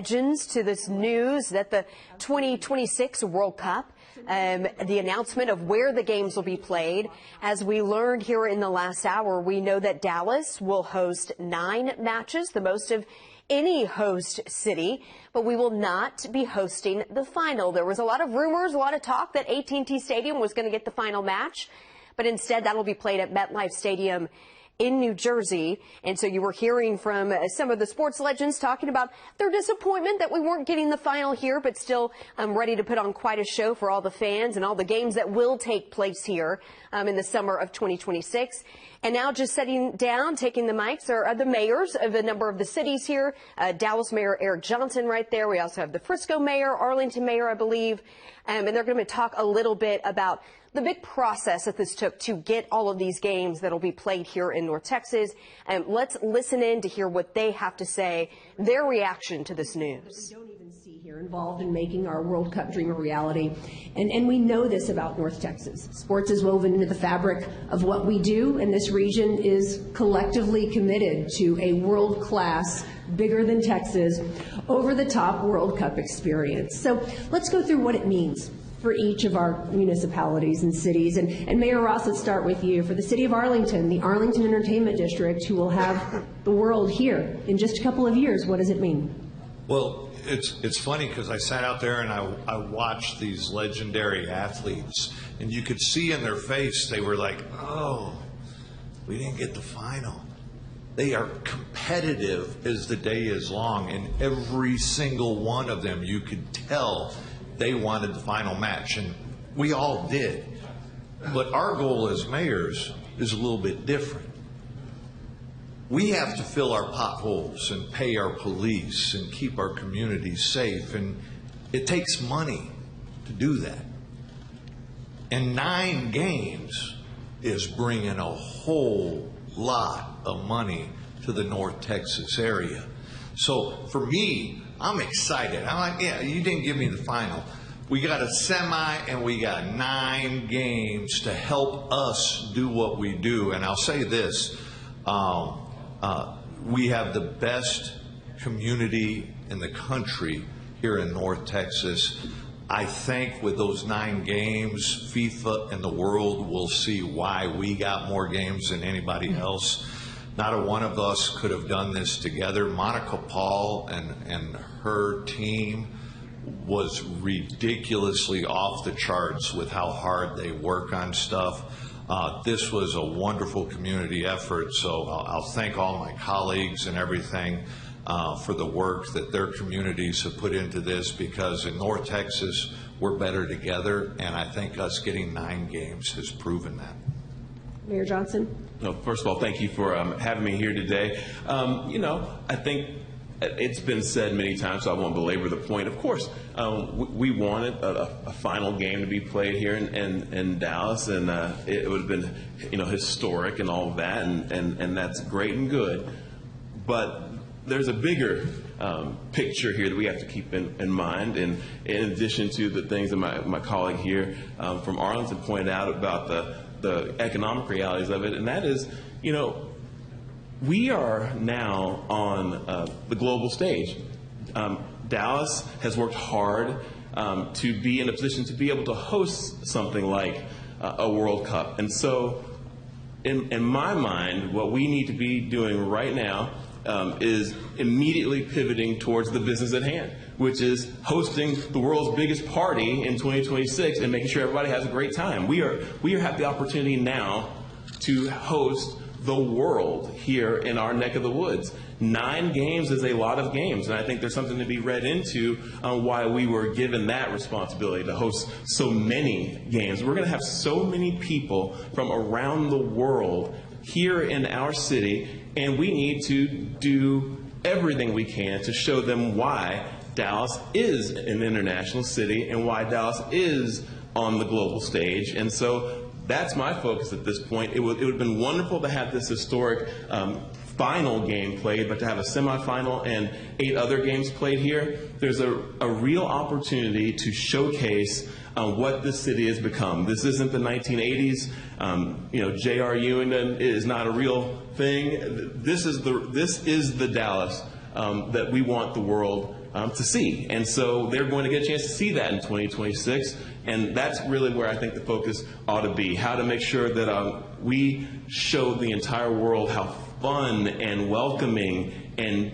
To this news that the 2026 World Cup, the announcement of where the games will be played. As we learned here in the last hour, we know that Dallas will host 9 matches, the most of any host city, but we will not be hosting the final. There was a lot of rumors, a lot of talk that AT&T Stadium was going to get the final match, but instead that will be played at MetLife Stadium in New Jersey. And so you were hearing from some of the sports legends talking about their disappointment that we weren't getting the final here, but still ready to put on quite a show for all the fans and all the games that will take place here in the summer of 2026. And now just sitting down, taking the mics are the mayors of a number of the cities here. Dallas Mayor Eric Johnson right there. We also have the Frisco Mayor, Arlington Mayor, I believe. And they're going to talk a little bit about the big process that this took to get all of these games that will be played here in North Texas. And let's listen in to hear what they have to say, their reaction to this news. We don't even see here involved in making our World Cup dream a reality. And we know this about North Texas. Sports is woven into the fabric of what we do, and this region is collectively committed to a world-class, bigger than Texas, over-the-top World Cup experience. So let's go through what it means for each of our municipalities and cities. And Mayor Ross, let's start with you. For the city of Arlington, the Arlington Entertainment District, who will have the world here in just a couple of years, what does it mean? Well, it's funny because I sat out there and I watched these legendary athletes, and you could see in their face they were like, oh, we didn't get the final. They are competitive as the day is long, and every single one of them, you could tell they wanted the final match, and we all did. But our goal as mayors is a little bit different. We have to fill our potholes and pay our police and keep our communities safe, and it takes money to do that. And 9 games is bringing a whole lot of money to the North Texas area. So for me, I'm excited. I'm like, yeah, you didn't give me the final. We got a semi and we got 9 games to help us do what we do. And I'll say this, we have the best community in the country here in North Texas. I think with those 9 games, FIFA and the world will see why we got more games than anybody else. Not a one of us could have done this together. Monica Paul and her team was ridiculously off the charts with how hard they work on stuff. This was a wonderful community effort, so I'll thank all my colleagues and everything for the work that their communities have put into this, because in North Texas, we're better together, and I think us getting 9 games has proven that. Mayor Johnson? No, first of all, thank you for having me here today. I think it's been said many times, so I won't belabor the point. Of course, we wanted a final game to be played here in Dallas, and it would have been, historic and all of that, and that's great and good. But there's a bigger picture here that we have to keep in mind, and in addition to the things that my colleague here from Arlington pointed out about the economic realities of it, and that is, we are now on the global stage. Dallas has worked hard to be in a position to be able to host something like a World Cup. And so in my mind, what we need to be doing right now is immediately pivoting towards the business at hand, which is hosting the world's biggest party in 2026 and making sure everybody has a great time. We have the opportunity now to host the world here in our neck of the woods. 9 games is a lot of games, and I think there's something to be read into why we were given that responsibility to host so many games. We're going to have so many people from around the world here in our city, and we need to do everything we can to show them why Dallas is an international city and why Dallas is on the global stage. And so that's my focus at this point. It would have been wonderful to have this historic final game played, but to have a semifinal and 8 other games played here, there's a real opportunity to showcase what this city has become. This isn't the 1980s. J.R. Ewing is not a real thing. This is the Dallas that we want the world to see. And so they're going to get a chance to see that in 2026. And that's really where I think the focus ought to be, how to make sure that we show the entire world how fun and welcoming and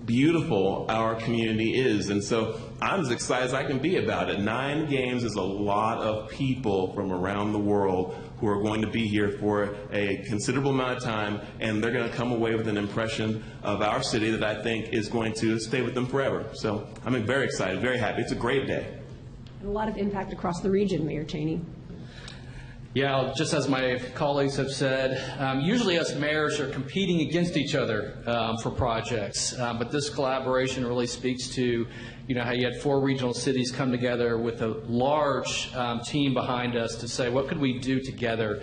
beautiful our community is. And so I'm as excited as I can be about it. 9 games is a lot of people from around the world who are going to be here for a considerable amount of time, and they're going to come away with an impression of our city that I think is going to stay with them forever. So I'm very excited, very happy. It's a great day. And a lot of impact across the region, Mayor Cheney. Yeah, just as my colleagues have said, usually us mayors are competing against each other for projects, but this collaboration really speaks to, how you had 4 regional cities come together with a large team behind us to say, what could we do together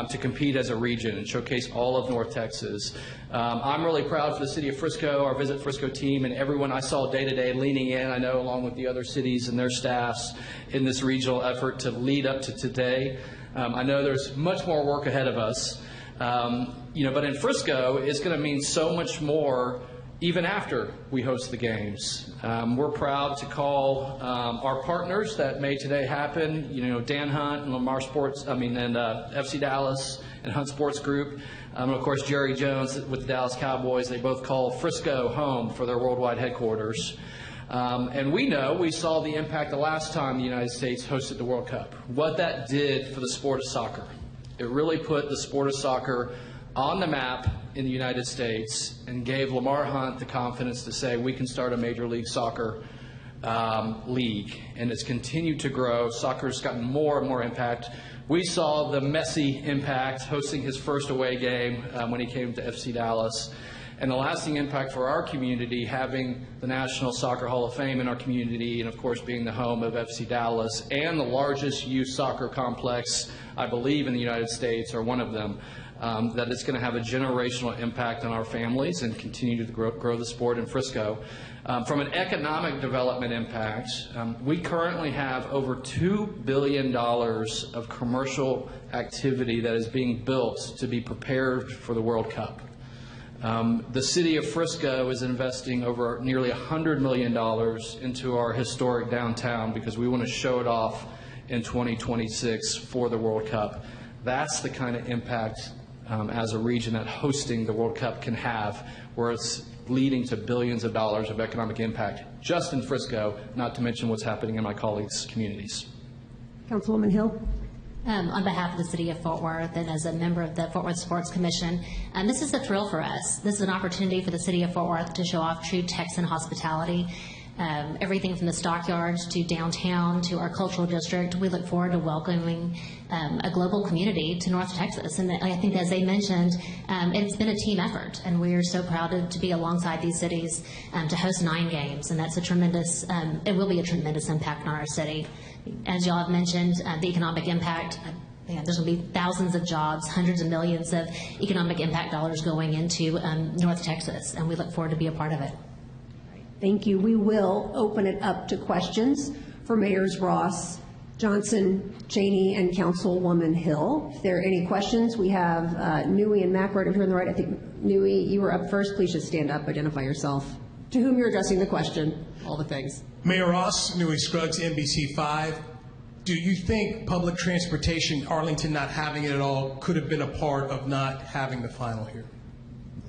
to compete as a region and showcase all of North Texas. I'm really proud for the city of Frisco, our Visit Frisco team, and everyone I saw day to day leaning in, I know along with the other cities and their staffs in this regional effort to lead up to today. I know there's much more work ahead of us, but in Frisco, it's going to mean so much more even after we host the games. We're proud to call our partners that made today happen, Dan Hunt and Lamar Sports, and FC Dallas and Hunt Sports Group. And of course, Jerry Jones with the Dallas Cowboys. They both call Frisco home for their worldwide headquarters. And we saw the impact the last time the United States hosted the World Cup, what that did for the sport of soccer. It really put the sport of soccer on the map in the United States and gave Lamar Hunt the confidence to say we can start a Major League Soccer league. And it's continued to grow. Soccer's gotten more and more impact. We saw the Messi impact hosting his first away game when he came to FC Dallas. And the lasting impact for our community, having the National Soccer Hall of Fame in our community, and of course being the home of FC Dallas and the largest youth soccer complex, I believe, in the United States, or one of them, that it's going to have a generational impact on our families and continue to grow the sport in Frisco. From an economic development impact, we currently have over $2 billion of commercial activity that is being built to be prepared for the World Cup. The city of Frisco is investing over nearly $100 million into our historic downtown because we want to show it off in 2026 for the World Cup. That's the kind of impact as a region that hosting the World Cup can have, where it's leading to billions of dollars of economic impact just in Frisco, not to mention what's happening in my colleagues' communities. Councilwoman Hill. On behalf of the City of Fort Worth and as a member of the Fort Worth Sports Commission, this is a thrill for us. This is an opportunity for the City of Fort Worth to show off true Texan hospitality. Everything from the stockyards to downtown to our cultural district. We look forward to welcoming a global community to North Texas. And I think, as they mentioned, it's been a team effort, and we are so proud to be alongside these cities to host 9 games. And that's a tremendous, it will be a tremendous impact on our city. As y'all have mentioned, the economic impact, there's going to be thousands of jobs, hundreds of millions of economic impact dollars going into North Texas, and we look forward to be a part of it. Thank you. We will open it up to questions for Mayors Ross, Johnson, Cheney, and Councilwoman Hill. If there are any questions, we have Newey and Mack right over here on the right. I think, Newey, you were up first. Please just stand up, identify yourself. To whom you're addressing the question, all the things. Mayor Ross, Newey Scruggs, NBC5. Do you think public transportation, Arlington not having it at all, could have been a part of not having the final here?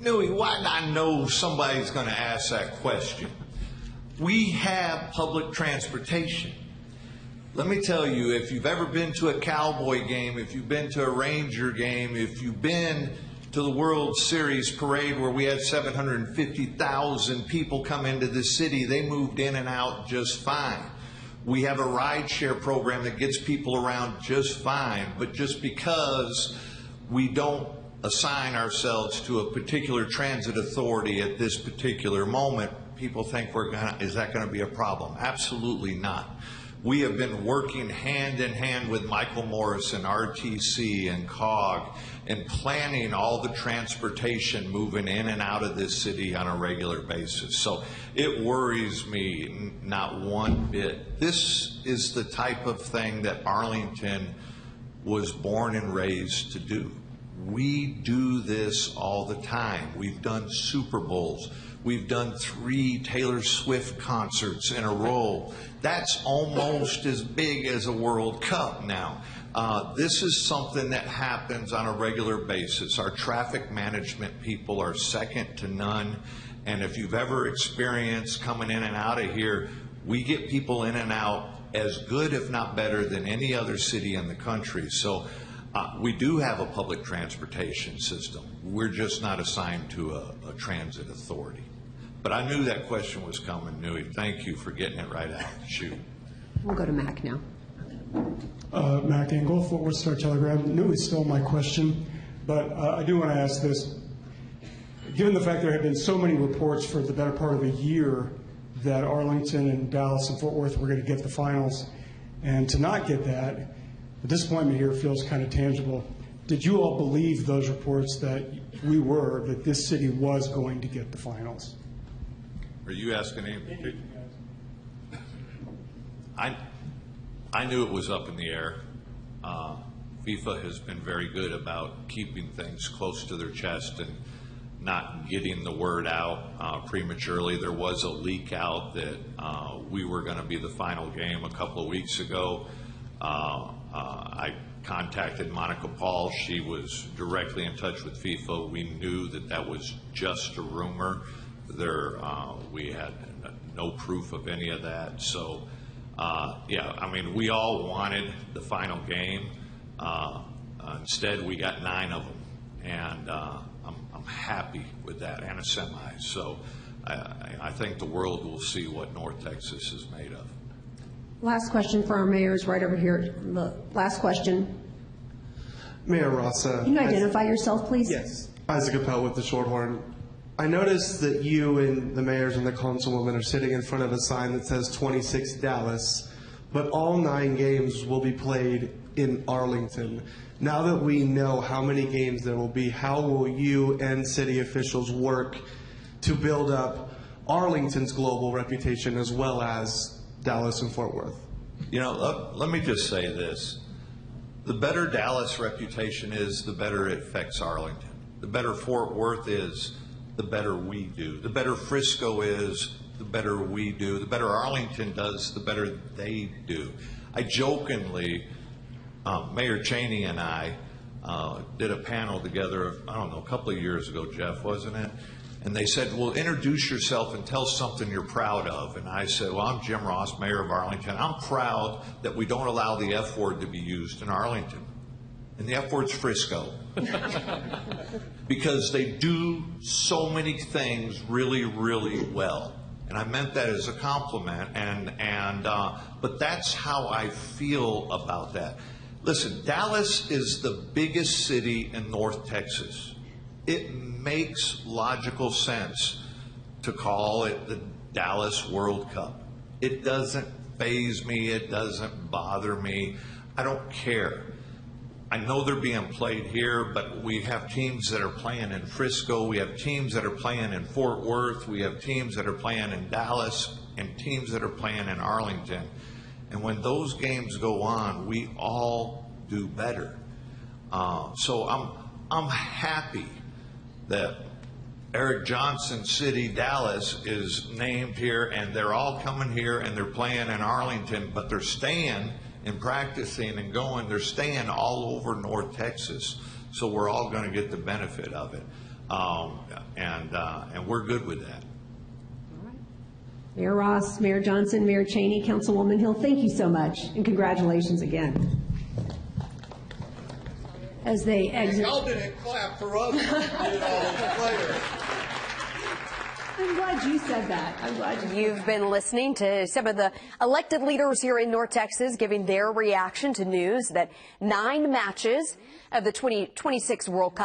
Newey, why not know somebody's going to ask that question? We have public transportation. Let me tell you, if you've ever been to a Cowboy game, if you've been to a Ranger game, if you've been to the World Series parade where we had 750,000 people come into the city, they moved in and out just fine. We have a rideshare program that gets people around just fine, but just because we don't assign ourselves to a particular transit authority at this particular moment, people think is that going to be a problem? Absolutely not. We have been working hand in hand with Michael Morris and RTC and COG and planning all the transportation moving in and out of this city on a regular basis. So it worries me not one bit. This is the type of thing that Arlington was born and raised to do. We do this all the time. We've done Super Bowls. We've done 3 Taylor Swift concerts in a row. That's almost as big as a World Cup now. This is something that happens on a regular basis. Our traffic management people are second to none. And if you've ever experienced coming in and out of here, we get people in and out as good, if not better, than any other city in the country. So we do have a public transportation system. We're just not assigned to a transit authority. But I knew that question was coming, Nui. Thank you for getting it right out of the chute. We'll go to Mac now. Mac Engel, Fort Worth Star-Telegram. Nui stole my question, but I do want to ask this. Given the fact there have been so many reports for the better part of a year that Arlington and Dallas and Fort Worth were going to get the finals, and to not get that, the disappointment here feels kind of tangible. Did you all believe those reports that this city was going to get the finals? Are you asking anybody? I knew it was up in the air. FIFA has been very good about keeping things close to their chest and not getting the word out prematurely. There was a leak out that we were going to be the final game a couple of weeks ago. I contacted Monica Paul. She was directly in touch with FIFA. We knew that that was just a rumor. We had no proof of any of that. So, yeah, I mean, we all wanted the final game. Instead, we got 9 of them, and I'm happy with that, and a semi. So I think the world will see what North Texas is made of. Last question for our mayors right over here. Last question. Mayor Ross. Can you identify yourself, please? Yes. Isaac Appel with the Shorthorn. I noticed that you and the mayors and the councilwoman are sitting in front of a sign that says 26 Dallas, but all 9 games will be played in Arlington. Now that we know how many games there will be, how will you and city officials work to build up Arlington's global reputation as well as Dallas and Fort Worth? You know, let me just say this. The better Dallas reputation is, the better it affects Arlington. The better Fort Worth is, the better we do. The better Frisco is, the better we do. The better Arlington does, the better they do. I jokingly, Mayor Cheney and I did a panel together, I don't know, a couple of years ago, Jeff, wasn't it? And they said, well, introduce yourself and tell something you're proud of. And I said, well, I'm Jim Ross, Mayor of Arlington. I'm proud that we don't allow the F word to be used in Arlington. And the F word's Frisco. Because they do so many things really, really well. And I meant that as a compliment. But that's how I feel about that. Listen, Dallas is the biggest city in North Texas. It makes logical sense to call it the Dallas World Cup. It doesn't faze me. It doesn't bother me. I don't care. I know they're being played here, but we have teams that are playing in Frisco. We have teams that are playing in Fort Worth. We have teams that are playing in Dallas and teams that are playing in Arlington. And when those games go on, we all do better. So I'm happy that Eric Johnson City, Dallas is named here, and they're all coming here and they're playing in Arlington, but they're staying and practicing and going. They're staying all over North Texas, so we're all going to get the benefit of it, and we're good with that. All right. Mayor Ross, Mayor Johnson, Mayor Cheney, Councilwoman Hill, thank you so much, and congratulations again. As they exit. Y'all didn't clap for us. I'm glad you said that. I'm glad You've been listening to some of the elected leaders here in North Texas giving their reaction to news that 9 matches of the 2026 World Cup